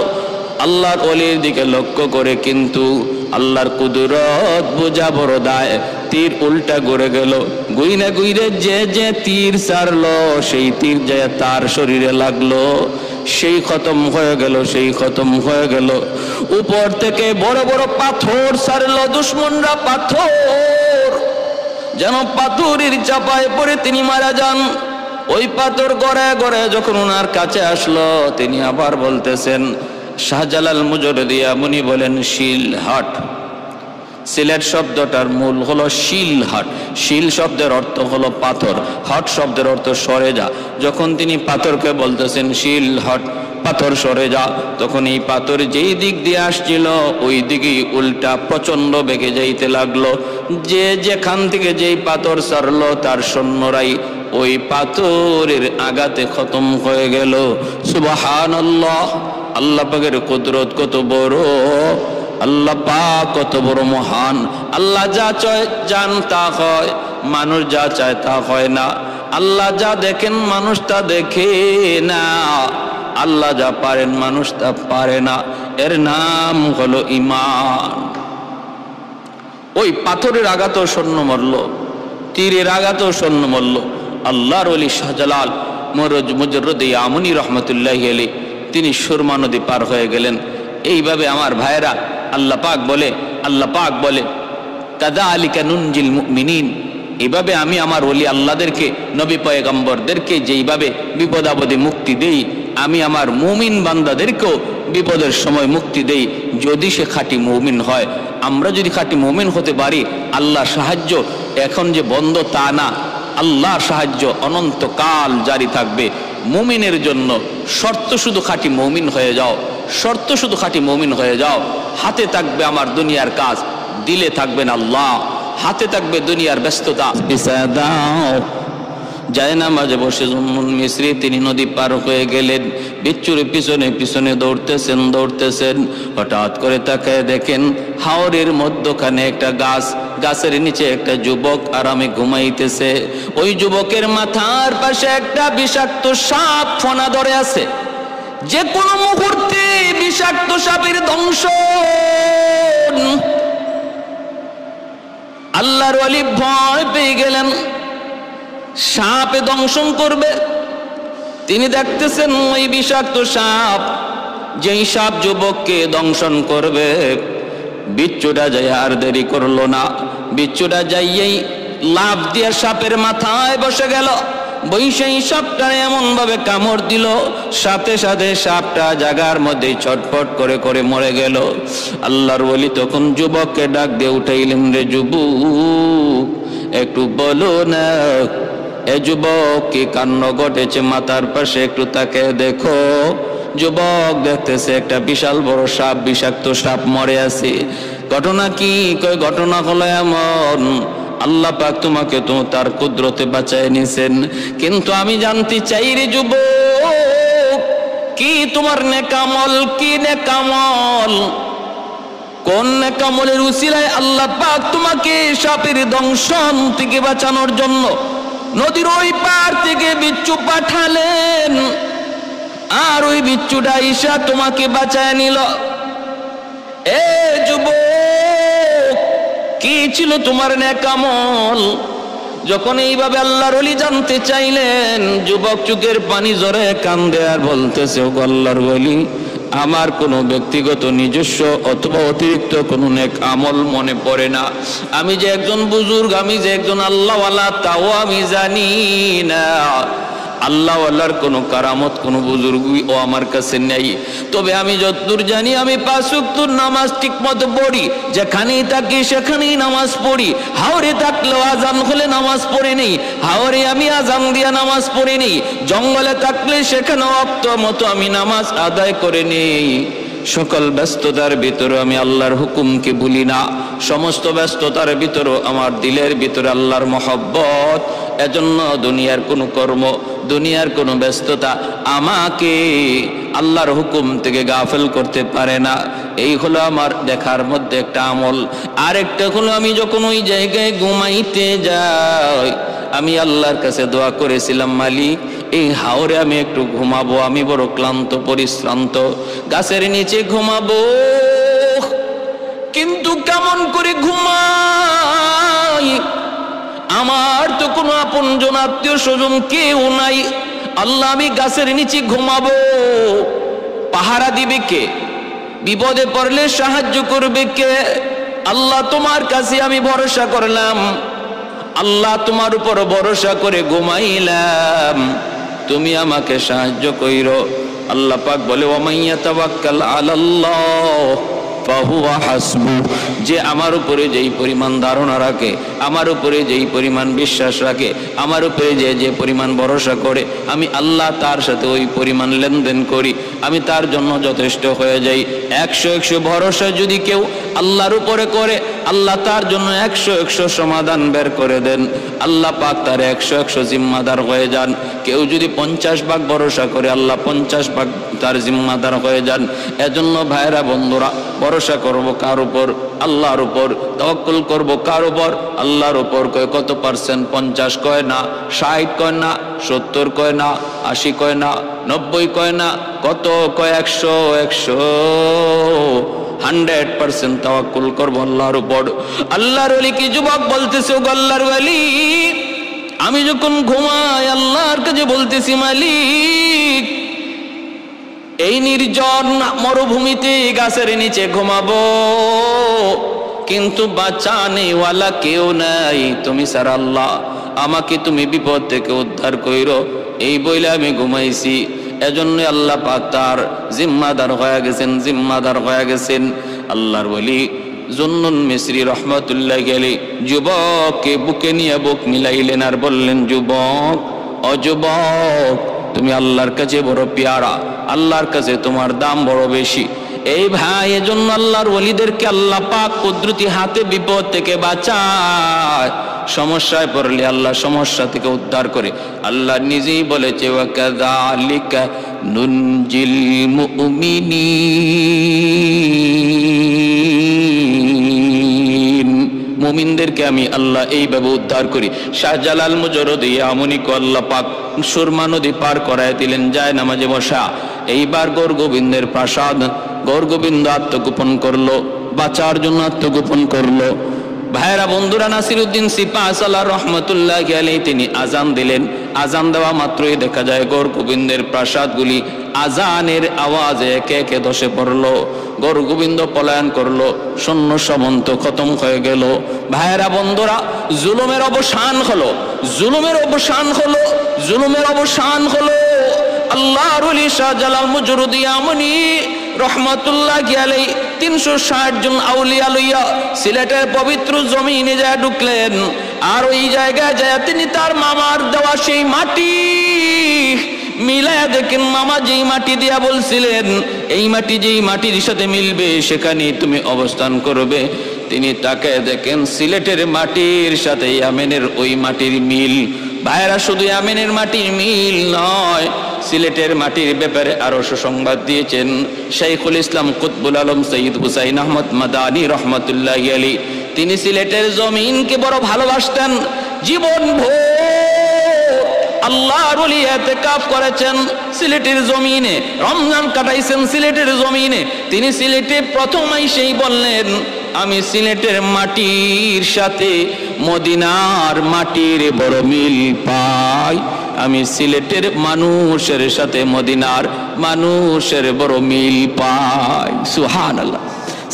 আল্লাহর ওলির দিকে লক্ষ্য করে, কিন্তু আল্লাহর কুদরত বোঝা বড় দায়। তীর উল্টা ঘুরে গেল। গুইরে গুইরে যে তীর ছাড়লো, সেই তীর যায় তার শরীরে লাগলো, সেই খতম হয়ে গেল, সেই খতম হয়ে গেল। উপর থেকে বড় বড় পাথর ছাড়লো দুশ্মনরা, পাথর যেন পাথরের চাপায় পড়ে তিনি মারা যান। ওই পাথর গড়ে গড়ে যখন ওনার কাছে আসলো, তিনি আবার বলতেছেন, শাহজালাল মুজরদিয়া মুনি বলেন, শিলহাট। সিলেট শব্দটার মূল হলো শিলহাট। শিল শব্দের অর্থ হলো পাথর, হট শব্দের অর্থ সরে যা। যখন তিনি পাথরকে বলতেছেন শিলহাট, পাথর সরে যা। তখন এই পাথর যেই দিক দিয়ে আসছিল ওই দিকেই উল্টা প্রচন্ড বেগে যাইতে লাগলো। যে যেখান থেকে যেই পাথর ছাড়লো তার সৈন্যরাই ওই পাথরের আঘাতে খতম হয়ে গেল। সুবহানাল্লাহ, আল্লাহ পাকের কুদরত কত বড়, আল্লাহ পাক কত বড় মহান। আল্লাহ যা চায় জান তা হয়, মানুষ যা চায় তা হয় না। আল্লাহ যা দেখেন মানুষ তা দেখে না, আল্লাহ যা পারেন মানুষ তা পারে না। এর নাম হলো ঈমান। ওই পাথরের আঘাতেও সৈন্য মরল, তীরের আঘাতেও সৈন্য মরল। আল্লাহর ওলি শাহজালাল মুজররদ ইয়ামুনি রহমতুল্লাহি আলাইহি তিনি সুরমা নদী পার হয়ে গেলেন। এইভাবে আমার ভাইয়েরা, আল্লাহ পাক বলে কাযালিকা নুনজিল মুমিনিন, এইভাবে আমি আমার ওলি আল্লাহদেরকে, নবী পয়গম্বরদেরকে যেইভাবে বিপদ আপদে মুক্তি দেই, আমি আমার মুমিন বান্দাদেরকেও বিপদের সময় মুক্তি দেই, যদি সে খাঁটি মুমিন হয়। আমরা যদি খাঁটি মুমিন হতে পারি, আল্লাহর সাহায্য এখন যে বন্ধ তা না, আল্লাহর সাহায্য অনন্তকাল জারি থাকবে মুমিনের জন্য। শর্ত শুধু খাঁটি মুমিন হয়ে যাও, শর্ত শুধু খাঁটি মুমিন হয়ে যাও। হাতে থাকবে আমার দুনিয়ার কাজ, দিলে থাকবেন আল্লাহ, হাতে থাকবে দুনিয়ার ব্যস্ততা। দাও যায় না মাঝে বসে জুম্মুন মিসরি তিনি নদী পার হয়ে গেলেন। বিচ্ছুর পিছনে পিছনে দৌড়তেছেন। হঠাৎ করে তাকায় দেখেন হাওরের মধ্যখানে একটা গাছ, গাছের নিচে একটা যুবক আরামে ঘুমাইতেছে। ওই যুবকের মাথার পাশে একটা বিষাক্ত সাপ ফনা ধরে আছে। যে কোনো মুহূর্তে বিষাক্ত সাপের দংশন। আল্লাহর ওলি ভয় পেয়ে গেলেন, সাপে দংশন করবে। তিনি দেখতেছেন ওই বিষাক্ত সাপ, যেই সাপ যুবককে দংশন করবে, বিচ্ছুটা যাই আর দেরি করলো না। বিচ্ছুটা যাইয়েই লাফ দিয়ে সাপের মাথায় বসে গেল। বৈশাই সাপটা এমন ভাবে কামড় দিল, সাথে সাথে সাপটা জায়গার মধ্যে ছটফট করে করে মরে গেল। আল্লাহর ওলি তখন যুবককে ডাক দিয়ে উঠাইলেন, রে যুবক একটু বলো না, এ যুবক কি কাণ্ড ঘটেছে? মাথার পাশে একটু তাকে দেখো। যুবক দেখতেছে একটা বিশাল বড় সাপ, বিষাক্ত সাপ মরে আছে। ঘটনা কি? কই ঘটনা হলো এমন, আল্লাহ পাক তোমাকে তো তার কুদরতে বাঁচায় নিছেন। কিন্তু আমি জানতে চাই রে যুবক, কি তোমার নেকামল, কি নেকামল, কোন নেকামলের উসিলায় আল্লাহ পাক তোমাকে সাপের দংশন থেকে বাঁচানোর জন্য নদীর ওই পার থেকে বিচ্ছু পাঠালেন, আর ওই বিচ্ছুটা ঈশা তোমাকে বাঁচায় নিল। এ যুবক, কি ছিল তোমার নেকামল? যখন এইভাবে আল্লাহর ওলি জানতে চাইলেন, যুবক চোখের পানি জোরে কান্দে আর বলতেছে, ও আল্লাহর ওলি, আমার কোনো ব্যক্তিগত নিজস্ব অথবা অতিরিক্ত কোনো নেক আমল মনে পড়ে না। আমি যে একজন বুজুর্গ, আমি যে একজন আল্লাহওয়ালা তাও আমি জানি না। আল্লাহওয়ালার কোনো কারামত, কোনো বুজুর্গই ও আমার কাছে নেই। তবে আমি যতদূর জানি, আমি 5 ওয়াক্ত নামাজ ঠিক মতো পড়ি। যেখানেই থাকি সেখানেই নামাজ পড়ি। হাওরে থাকলেও আজান হলে নামাজ পড়ে নেই, হাওরে আমি আজান দিয়া নামাজ পড়ে নেই। জঙ্গলে থাকলে সেখানে ওয়াক্ত মতো আমি নামাজ আদায় করে নেই। সকল ব্যস্ততার ভিতরে আমি আল্লাহর হুকুমকে ভুলি না। সমস্ত ব্যস্ততার ভিতরে আমার দিলের ভিতরে আল্লাহর মহব্বত। এজন্য দুনিয়ার কোনো কর্ম, দুনিয়ার কোনো ব্যস্ততা আমাকে আল্লাহর হুকুম থেকে গাফেল করতে পারে না। এই হলো আমার দেখার মধ্যে একটা আমল। আরেকটা হলো, আমি যখন ওই জায়গায় ঘুমাইতে যাই, আমি আল্লাহর কাছে দোয়া করেছিলাম, মালিক এই হাওরে আমি একটু ঘুমাবো, আমি বড় ক্লান্ত পরিশ্রান্ত, গাছের নিচে ঘুমাবো। কিন্তু কেমন করে ঘুমাই? আমার তো কোনো আপনজন আত্মীয় স্বজন কেউ নাই। আল্লাহ, আমি গাছের নিচে ঘুমাবো, পাহারা দিবে কে? বিপদে পড়লে সাহায্য করবে কে? আল্লাহ, তোমার কাছে আমি ভরসা করলাম। আল্লাহ, তোমার উপর ভরসা করে ঘুমাইলাম, তুমি আমাকে সাহায্য কইরো। আল্লাহ পাক বলে, ওয়া মান ইয়াতাওয়াক্কাল আলাল্লাহ ফাহুয়া হাসবু, যে আমার উপরে যেই পরিমাণ ধারণা রাখে, আমার উপরে যেই পরিমাণ বিশ্বাস রাখে, আমার উপরে যে পরিমাণ ভরসা করে, আমি আল্লাহ তার সাথে ওই পরিমাণ লেনদেন করি, আমি তার জন্য যথেষ্ট হয়ে যাই। 100 ভরসা যদি কেউ আল্লাহর উপরে করে, আল্লাহ তার জন্য 100 সমাধান বের করে দেন। আল্লাহ পাক তার 100 জিম্মাদার হয়ে যান। কেউ যদি 50 ভাগ ভরসা করে, আল্লাহ 50 ভাগ তার জিম্মাদার হয়ে যান। এজন্য ভাইরা বন্ধুরা, ভরসা করব কার উপর? আল্লাহর উপর। তাওয়াক্কুল করব কার উপর? আল্লাহর উপর। কয় কত পার্সেন্ট? 50 কয় না, 60 কয় না, 70 কয় না, 80 কয় না, 90 কয় না, কত কয়? 100 100% তাওয়াক্কুল করব আল্লাহর উপর। আল্লাহর ওলি কি যুবক বলতেছে, ও আল্লাহর ওলি, আমি যখন ঘুমাই আল্লাহর কাছে বলতেছি, মালিক এই নির্জন মরুভূমিতে গাছের নিচে ঘুমাবো, কিন্তু বাঁচানেওয়ালা কেউ নাই, তুমি ছাড়া আল্লাহ, আমাকে তুমি বিপদ থেকে উদ্ধার কইরো, এই বইলে আমি ঘুমাইছি। এজন্য আল্লাহ পাক তার জিম্মাদার হয়ে গেছেন, জিম্মাদার হয়ে গেছেন। আল্লাহর ওলি জুন্নুন মিসরি রহমাতুল্লাহ আলাইহি যুবককে বুকে নিয়ে বুক মিলাইলেন আর বললেন, যুবক, ও যুবক, তুমি আল্লাহর কাছে বড় পেয়ারা, আল্লাহর কাছে তোমার দাম বড় বেশি। এই ভাই, এজন্য আল্লাহর ওলিদেরকে আল্লাহ পাক কুদরতি হাতে বিপদ থেকে বাঁচায়। সমস্যায় পড়লে আল্লাহ সমস্যা থেকে উদ্ধার করে। আল্লাহ নিজেই বলেছে, ওয়াকাযালিকা নুনজিল মুমিনিন, মুমিনদেরকে আমি আল্লাহ এইভাবে উদ্ধার করি। শাহজালাল মুজরদি আমনিকে আল্লাহ পাক সুরমা নদী পার করায় দিলেন, যায় নামাজে বসা। এইবার গৌর গোবিন্দের প্রাসাদ, গৌর গোবিন্দ আত্মগোপন করলো, বাঁচার জন্য আত্মগোপন করলো। ভাইরা বন্ধুরা, নাসিরউদ্দিন সিপাহসালার রহমতুল্লাহ আলাইহি তিনি আজান দিলেন। আজান দেওয়া মাত্রই দেখা যায় গৌর গোবিন্দের প্রাসাদগুলি আজানের আওয়াজে একে একে ধসে পড়লো। গৌর গোবিন্দ পলায়ন করলো, সৈন্য সামন্ত খতম হয়ে গেল। ভাইরা বন্ধুরা, জুলুমের অবসান হলো, জুলুমের অবসান হলো, জুলুমের অবসান হলো। আল্লাহর ওলি শাহজালাল মুজরদি আমনি রহমাতুল্লাহ আলাইহি 360 জন আউলিয়া লইয়া সিলেটের পবিত্র জমিনে যায় ঢুকলেন। আর ওই জায়গায় যায় তিনি তার মামার দেওয়া সেই মাটি মিলায়া দেখেন। মামা যেই মাটি দিয়া বলছিলেন, এই মাটি যেই মাটির সাথে মিলবে সেখানেই তুমি অবস্থান করবে, তিনি তাকে দেখেন সিলেটের মাটির সাথে ইয়ামেনের ওই মাটির মিল। ভাইরা, শুধু ইয়ামেনের মাটির মিল নয়, সিলেটের মাটির ব্যাপারে আরো সুসংবাদ দিয়েছেন শাইখুল ইসলাম কুতবুল আলম সৈয়দ হুসাইন আহমদ মাদানী রহমতুল্লাহ আলাইহি। তিনি সিলেটের জমিনকে বড় ভালোবাসতেন। জীবন ভোর আল্লাহর ওলি ইতিকাফ করেছেন সিলেটের জমিনে, রমজান কাটাইছেন সিলেটের জমিনে। তিনি সিলেটে প্রথম এসেই বললেন, আমি সিলেটের মাটির সাথে মদিনার মাটির বড় মিল পাই, আমি সিলেটের মানুষের সাথে মদিনার মানুষের বড় মিল পাই। সুবহানাল্লাহ।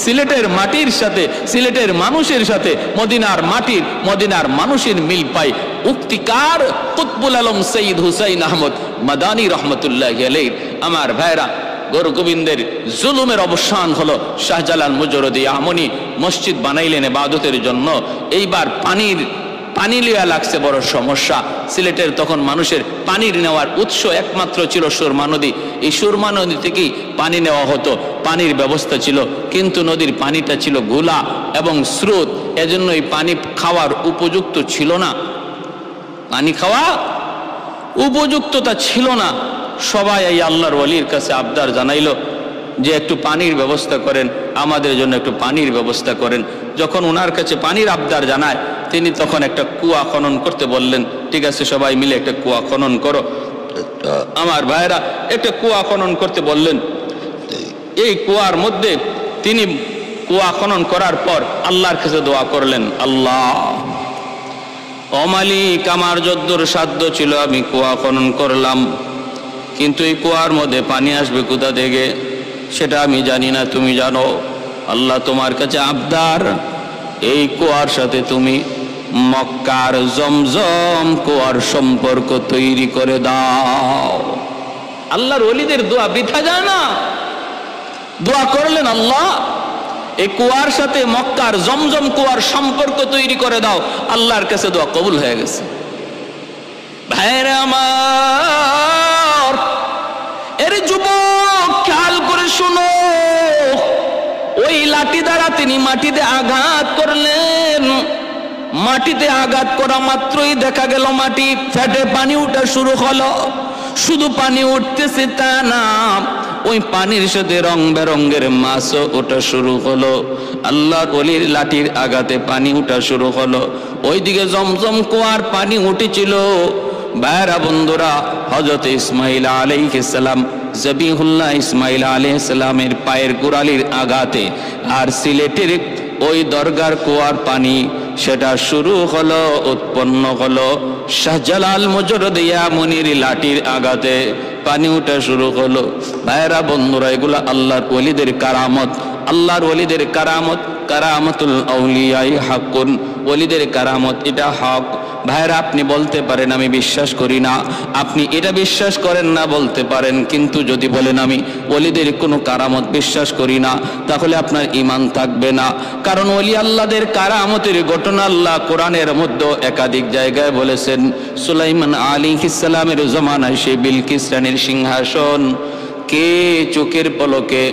সিলেটের মাটির সাথে, সিলেটের মানুষের সাথে মদিনার মাটির, মদিনার মানুষের মিল পাই। উক্তিকার কুতবুল আলম সৈয়দ হুসাইন আহমদ মাদানী রহমতুল্লাহ আলাইহি। আমার ভাইরা, গৌর গোবিন্দের জুলুমের অবসান হলো। শাহজালাল মুজরদি আমনি মসজিদ বানাইলেন ইবাদতের জন্য। এইবার পানি লিয়া লাগছে বড় সমস্যা। সিলেটের তখন মানুষের পানির নেওয়ার উৎস একমাত্র ছিল সুরমা নদী। এই সুরমা নদী থেকেই পানি নেওয়া হতো, পানির ব্যবস্থা ছিল। কিন্তু নদীর পানিটা ছিল ঘোলা এবং স্রোত, এজন্য এই পানি খাওয়ার উপযুক্ত ছিল না, পানি খাওয়া উপযুক্ততা ছিল না। সবাই এই আল্লাহর ওলির কাছে আবদার জানাইলো যে একটু পানির ব্যবস্থা করেন, আমাদের জন্য একটু পানির ব্যবস্থা করেন। যখন ওনার কাছে পানির আবদার জানায়, তিনি তখন একটা কুয়া খনন করতে বললেন। ঠিক আছে, সবাই মিলে একটা কুয়া খনন করো। আমার ভাইরা, একটা কুয়া খনন করতে বললেন। এই কুয়ার মধ্যে তিনি কুয়া খনন করার পর আল্লাহর কাছে দোয়া করলেন, আল্লাহ, ও মালিক, আমার যদ্দুর সাধ্য ছিল আমি কুয়া খনন করলাম, কিন্তু এই কুয়ার মধ্যে পানি আসবে কোথা থেকে সেটা আমি জানি না, তুমি জানো। আল্লাহ, তোমার কাছে আবদার, এই কুয়ার সাথে তুমি মক্কার জমজম কুয়ার সম্পর্ক তৈরি করে দাও। আল্লাহর ওলিদের দোয়া বৃথা যায় না। দোয়া করলেন, আল্লাহ, এই কুয়ার সাথে মক্কার জমজম কুয়ার সম্পর্ক তৈরি করে দাও, আল্লাহর কাছে দোয়া কবুল হয়ে গেছে। ভাইরা আমার, এর যুবক খেয়াল করে শুনো, ওই লাঠি দ্বারা তিনি মাটিতে আঘাত করলেন। মাটিতে আঘাত করা মাত্রই দেখা গেল মাটি ফেটে পানি উঠা শুরু হলো। শুধু পানি উঠতেছে তা না, ওই পানির সাথে রং বেরঙ্গের মাছও ওঠা শুরু হলো। আল্লাহর ওলির লাঠির আঘাতে পানি উঠা শুরু হলো। ওইদিকে জমজম কুয়ার পানি উঠেছিল। ভাইরা বন্ধুরা, হযরত ইসমাঈল আলাইহিস সালাম, জবিহুল্লাহ ইসমাঈল আলাইহিস সালামের পায়ের গোড়ালির আঘাতে আর সিলেটের ওই দরগার কুয়ার পানি সেটা শুরু হলো, উৎপন্ন হলো। শাহজালাল মুজরদিয়া মুনির লাঠির আঘাতে পানি উঠা শুরু হলো। ভাইরা বন্ধুরা, এগুলো আল্লাহর ওলিদের কারামত। আল্লাহর ওলিদের কারামত, কারামতুল আউলিয়াই হাক্কুন, ওলিদের কারামত, এটা হক। ভাইরা, আপনি বলতে পারেন আমি বিশ্বাস করি না, আপনি এটা বিশ্বাস করেন না বলতে পারেন, কিন্তু যদি বলেন আমি ওলিদের কোনো কারামত বিশ্বাস করি না, তাহলে আপনার ঈমান থাকবে না। কারণ ওলি আল্লাহদের কারামতের ঘটনা আল্লাহ কোরআনের মধ্যে একাধিক জায়গায় বলেছেন। সুলাইমান আলাইহিস সালামের জমানায় সেই বিলকিস রানীর সিংহাসন কে চোখের পলকে,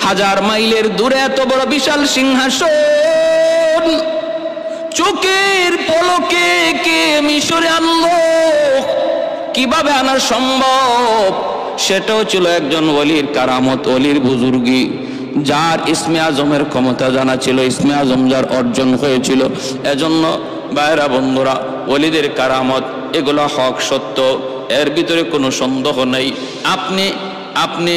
হাজার মাইলের দূরে এত বড় বিশাল সিংহাসন চোখের পলকে কে মিশরে আনলো, কিভাবে আনা সম্ভব? সেটাও ছিল একজন ওলির কারামত, ওলির বুজুর্গি, যার ইসমে আজমের ক্ষমতা জানা ছিল, ইসমে আজম যার অর্জন হয়েছিল। এজন্য ভাইরা বন্ধুরা, ওলিদের কারামত এগুলো হক, সত্য, এর ভিতরে কোনো সন্দেহ নেই। আপনি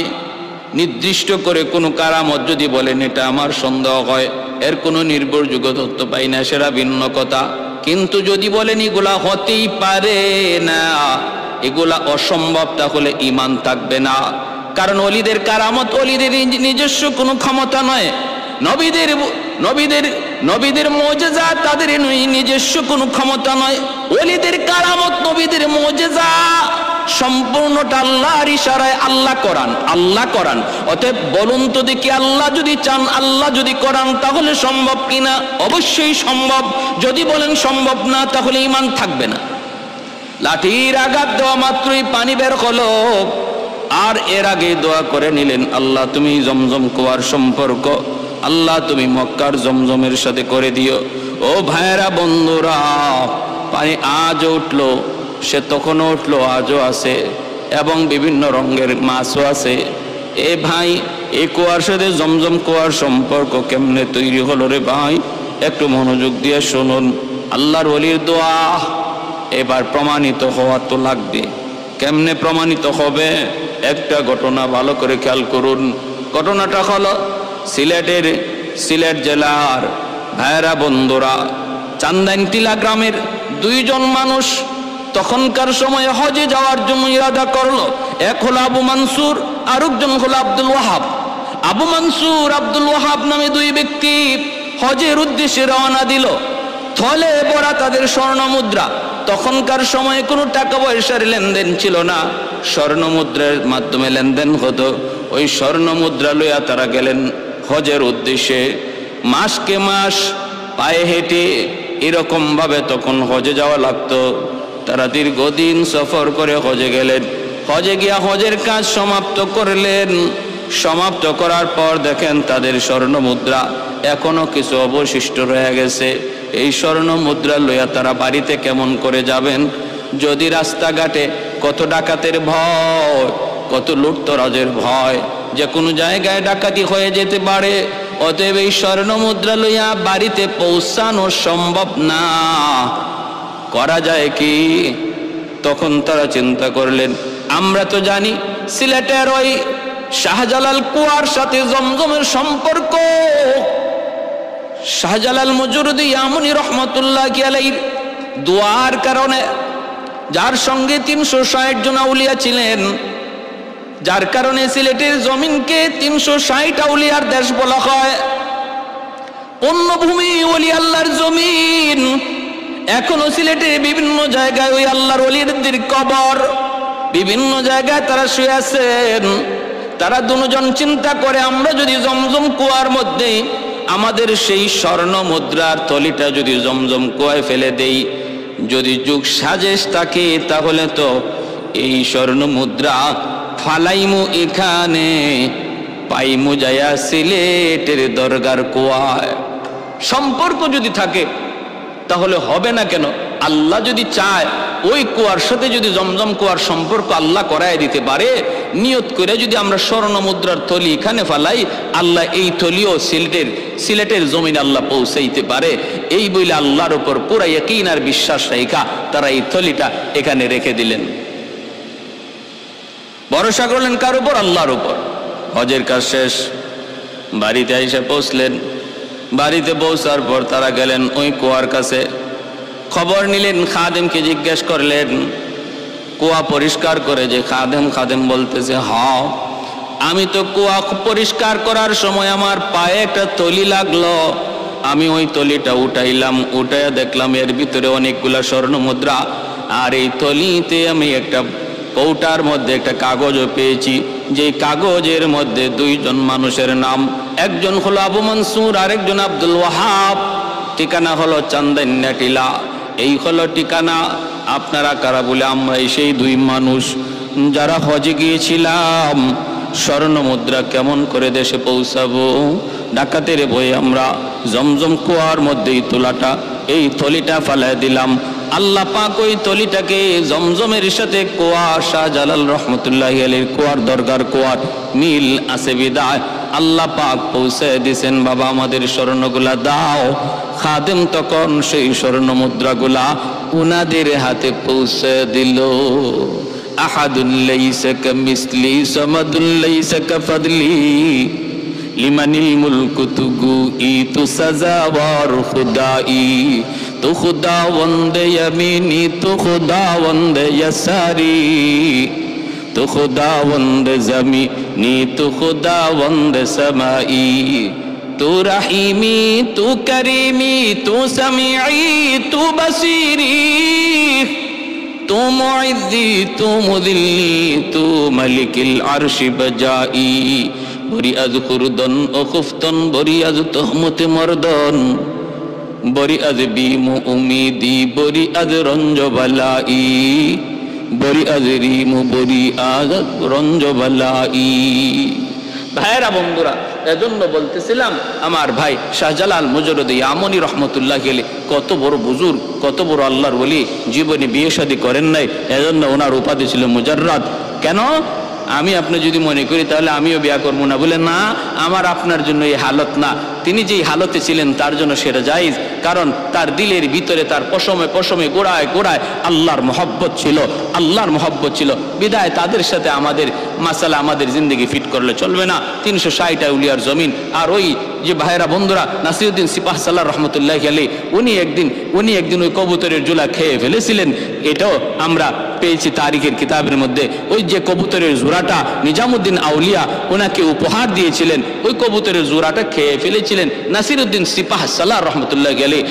নির্দিষ্ট করে কোনো কারামত যদি বলেন এটা আমার সন্দেহ হয়, এর কোনো নির্ভরযোগ্য তথ্য পাই না, সেটা ভিন্ন কথা। কিন্তু যদি বলেন এগুলা হতেই পারে না, এগুলা অসম্ভব, তাহলে ঈমান থাকবে না। কারণ ওলিদের কারামত ওলিদের নিজস্ব কোনো ক্ষমতা নয়, নবীদের মুজিজা তাদের নিজস্ব কোনো ক্ষমতা নয়। ওলিদের কারামত, নবীদের মুজিজা সম্পূর্ণটা আল্লাহর ইশারায়, আল্লাহ করান। অতএব বলুন তো দেখি, আল্লাহ যদি চান, আল্লাহ যদি করান, তাহলে সম্ভব কিনা? অবশ্যই সম্ভব। যদি বলেন সম্ভব না, তাহলে ঈমান থাকবে না। লাঠির আঘাত দেওয়া মাত্রই পানি বের হলো। আর এর আগে দোয়া করে নিলেন, আল্লাহ তুমি জমজম কুয়ার সম্পর্ক, আল্লাহ তুমি মক্কার জমজমের সাথে করে দিও। ও ভাইরা বন্ধুরা, পানি আজও উঠলো, সে তখনও উঠলো, আজও আছে, এবং বিভিন্ন রঙের মাছও আছে। এ ভাই, এই কুয়ার সাথে জমজম কুয়ার সম্পর্ক কেমনে তৈরি হলো রে ভাই? একটু মনোযোগ দিয়ে শুনুন। আল্লাহর ওলির দোয়া এবার প্রমাণিত হওয়া তো লাগবে। কেমনে প্রমাণিত হবে? একটা ঘটনা ভালো করে খেয়াল করুন। ঘটনাটা হলো সিলেট জেলার ভাইরা বন্ধুরা, চান্দাইনটিলা গ্রামের দুইজন মানুষ তখনকার সময়ে হজে যাওয়ার জন্য ইরাদা করলো। এক হলো আবু মানসুর, আরেকজন হলো আব্দুল ওয়াহাব। আবু মানসুর, আব্দুল ওয়াহাব নামে দুই ব্যক্তি হজের উদ্দেশ্যে রওনা দিল। থলে ভরা তাদের স্বর্ণ মুদ্রা। তখনকার সময়ে কোনো টাকা পয়সার লেনদেন ছিল না, স্বর্ণ মুদ্রার মাধ্যমে লেনদেন হতো। ওই স্বর্ণ মুদ্রা লইয়া তারা গেলেন হজের উদ্দেশ্যে। মাসকে মাস পায়ে হেঁটে এরকম ভাবে তখন হজে যাওয়া লাগতো। তারা দীর্ঘদিন সফর করে হজে গেলেন। হজে গিয়া হজের কাজ সমাপ্ত করলেন। সমাপ্ত করার পর দেখেন তাদের স্বর্ণ মুদ্রা এখনো কিছু অবশিষ্ট রয়ে গেছে। এই স্বর্ণ মুদ্রা লইয়া তারা বাড়িতে কেমন করে যাবেন? যদি রাস্তাঘাটে কত ডাকাতের ভয়, কত লুটতরাজের ভয়, যে কোনো জায়গায় ডাকাতি হয়ে যেতে পারে। অতএব এই স্বর্ণ মুদ্রা লইয়া বাড়িতে পৌঁছানো সম্ভব না। করা যায় কি? তখন তারা চিন্তা করলেন, আমরা তো জানি সিলেটের ওই শাহজালাল কুয়ার সাথে জমজমের সম্পর্ক। শাহজালাল মুজরদি আমনি রহমতুল্লাহি আলাইহির দোয়ার কারণে, যার সঙ্গে 360 জন আউলিয়া ছিলেন, যার কারণে সিলেটের জমিনকে 360 আউলিয়ার দেশ বলা হয়। পুণ্যভূমি, ওলি আল্লাহর জমিন। এখনো সিলেটের বিভিন্ন জায়গায় ওই আল্লাহর ওলিদের কবর, বিভিন্ন জায়গায় তারা শুয়ে আছেন। তারা দুজন চিন্তা করে, আমরা যদি জমজম কুয়ার মধ্যে আমাদের সেই স্বর্ণ মুদ্রার থলিটা যদি জমজম কুয়ায় ফেলে দেই, যদি যুগ সাজেশ থাকে, তাহলে তো এই স্বর্ণ মুদ্রা ফালাইমু এখানে, পাইমু যায়া সিলেটের দরগার কুয়ায়। সম্পর্ক যদি থাকে তাহলে হবে না কেন? আল্লাহ যদি চায় ওই কুয়ার সাথে যদি জমজম কুয়ার সম্পর্ক আল্লাহ করায় দিতে পারে, নিয়ত করে যদি আমরা স্বর্ণ মুদ্রার থলি এখানে ফালাই, আল্লাহ এই থলিও সিলেটের জমিনে আল্লাহ পৌঁছাইতে পারে। এই বলে আল্লাহর উপর পুরা ইয়াকিন আর বিশ্বাস রাখা তারা এই থলিটা এখানে রেখে দিলেন। ভরসা করলেন কার উপর? আল্লাহর উপর। হজের কাজ শেষ, বাড়িতে এসে পৌঁছলেন। বাড়িতে পৌঁছার পর তারা গেলেন ওই কুয়ার কাছে, খবর নিলেন, খাদেমকে জিজ্ঞেস করলেন কুয়া পরিষ্কার করে যে খাদেম বলতেছে, হ্যাঁ আমি তো কুয়া পরিষ্কার করার সময় আমার পায়ে একটা তলি লাগলো, আমি ওই তলিটা উঠাইলাম, উঠাইয়া দেখলাম এর ভিতরে অনেকগুলা স্বর্ণ মুদ্রা, আর এই তলিতে আমি একটা কৌটার মধ্যে একটা কাগজও পেয়েছি, যে কাগজের মধ্যে দুইজন মানুষের নাম, একজন হলো আবু মনসুর, আরেকজন আব্দুল ওয়াহাব, ঠিকানা হলো চান্দাইনা টিলা। এই হলো ঠিকানা। আপনারা কারা? বলে আমরা সেই দুই মানুষ যারা হজে গিয়েছিলাম। স্বর্ণ মুদ্রা কেমন করে দেশে পৌঁছাবো? ডাকাতের ভয়ে আমরা জমজম কুয়ার মধ্যে এই থলিটা ফালাই দিলাম। আল্লাহ পাক ওই তলিটাকে জমজমের সাথে কুয়া, শাহজালাল রহমতুল্লাহি আলাইহির কুয়ার দরগার কুয়ার মিল আছে বিদায় আল্লাহ পাক পৌঁছে দিয়েছেন। বাবা আমাদের স্বর্ণগুলা দাও। খাদেম তখন সেই স্বর্ণ মুদ্রাগুলা উনাদের হাতে পৌঁছে দিল। আহাদুল লাইসা কামিসলি সামাদুল লাইসা কাফাদলি লিমানিল মুলকু তুগু ইতু সাজাওয়ার খুদাই, তু খুদাওয়ান্দ ইয়ামিনি তু খুদাওয়ান্দ ইয়াসারি, তু খুদাওয়ান্দ জমিনি তু খুদাওয়ান্দ সামাই, তু রহিমি তু করিমি তু সামিঈ তু বসিরি, তু মুইজ্জি তু মুযিল্লি তু মালিকিল আরশি বজাই, বরি আজ খুরদন ও খুফতন, বরি আজ তহমতে মর্দন, বরি আজ বিমু উমিদি, বরি আজ রঞ্জ বালাই, বরি আজ রিমু বরি আজ রঞ্জ বালাই। ভাইরা বন্ধুরা, এজন্য বলতেছিলাম আমার ভাই শাহজালাল মুজররদি ইয়ামনি রহমতুল্লাহি আলাইহি কত বড় বুজুর্গ, কত বড় আল্লাহর ওলি, জীবনে বিয়ে শাদী করেন নাই, এজন্য ওনার উপাধি ছিল মুজাররাদ। কেন? আমি আপনি যদি মনে করি তাহলে আমিও বিয়া করবো না, বলে না, আমার আপনার জন্য এই হালত না। তিনি যেই হালতে ছিলেন তার জন্য সেটা জায়েজ, কারণ তার দিলের ভিতরে তার পশমে পশমে গোড়ায় গোড়ায় আল্লাহর মহব্বত ছিল, আল্লাহর মহব্বত ছিল। বিদায় তাদের সাথে আমাদের মাসালা, আমাদের জিন্দগি ফিট করলে চলবে না। 360 আউলিয়ার জমিন। আর ওই যে ভাইরা বন্ধুরা, নাসিরউদ্দিন সিপাহ সালাহ রহমতুল্লাহি আলাইহি উনি একদিন ওই কবুতরের জোলা খেয়ে ফেলেছিলেন। এটাও আমরা পেয়েছি তারিখের কিতাবের মধ্যে। ওই যে কবুতরের জোড়াটা নিজামুদ্দিন আউলিয়া ওনাকে উপহার দিয়েছিলেন, ওই কবুতরের জোড়াটা খেয়ে ফেলেছিলেন নাসিরউদ্দিন সিপাহ সালাহ রহমতুল্লাহি আলাইহি।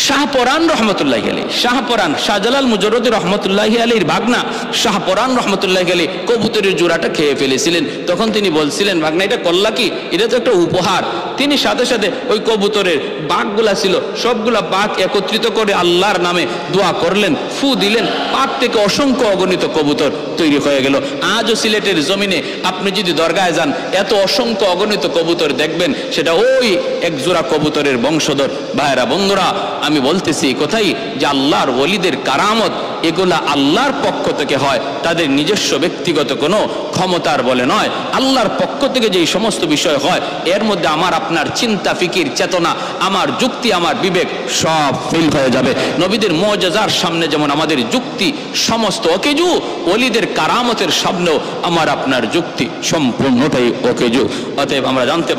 শাহপরান রহমতুল্লাহি আলাইহি, শাহপরান শাহজালাল মুজররদি রহমতুল্লাহি আলাইহির ভাগনা শাহপরান রহমতুল্লাহি আলাইহি কবুতরের জোড়াটা খেয়ে ফেলেছিলেন। তখন তিনি বলছিলেন, ভাগনা এটা করলা কি? এটা তো একটা উপহার। তিনি সাথে সাথে ওই কবুতরের বাঘগুলা ছিল সবগুলা বাঘ একত্রিত করে আল্লাহর নামে দোয়া করলেন, ফু দিলেন, পাক থেকে অসংখ্য অগণিত কবুতর তৈরি হয়ে গেল। আজও সিলেটের জমিনে আপনি যদি দরগায় যান, এত অসংখ্য অগণিত কবুতর দেখবেন, সেটা ওই এক জোড়া কবুতরের বংশধর। ভাইরা বন্ধুরা, আমি বলতেছি কোথায় যে আল্লাহর ওলিদের কারামত এগুলা আল্লাহর পক্ষ থেকে হয়, তাদের নিজস্ব ব্যক্তিগত কোনো ক্ষমতার বলে নয়। আল্লাহর পক্ষ থেকে যেই সমস্ত বিষয় হয়, এর মধ্যে আমার আপনার চিন্তা, ফিকির, চেতনা, আমার যুক্তি, আমার বিবেক সব ফেল হয়ে যাবে। নবীদের মুজিজার সামনে যেমন আমাদের যুক্তি সমস্ত অকেজু, ওলিদের কারামতের সামনেও আমার আপনার যুক্তি সম্পূর্ণটাই অকেজু। অতএব আমরা জানতে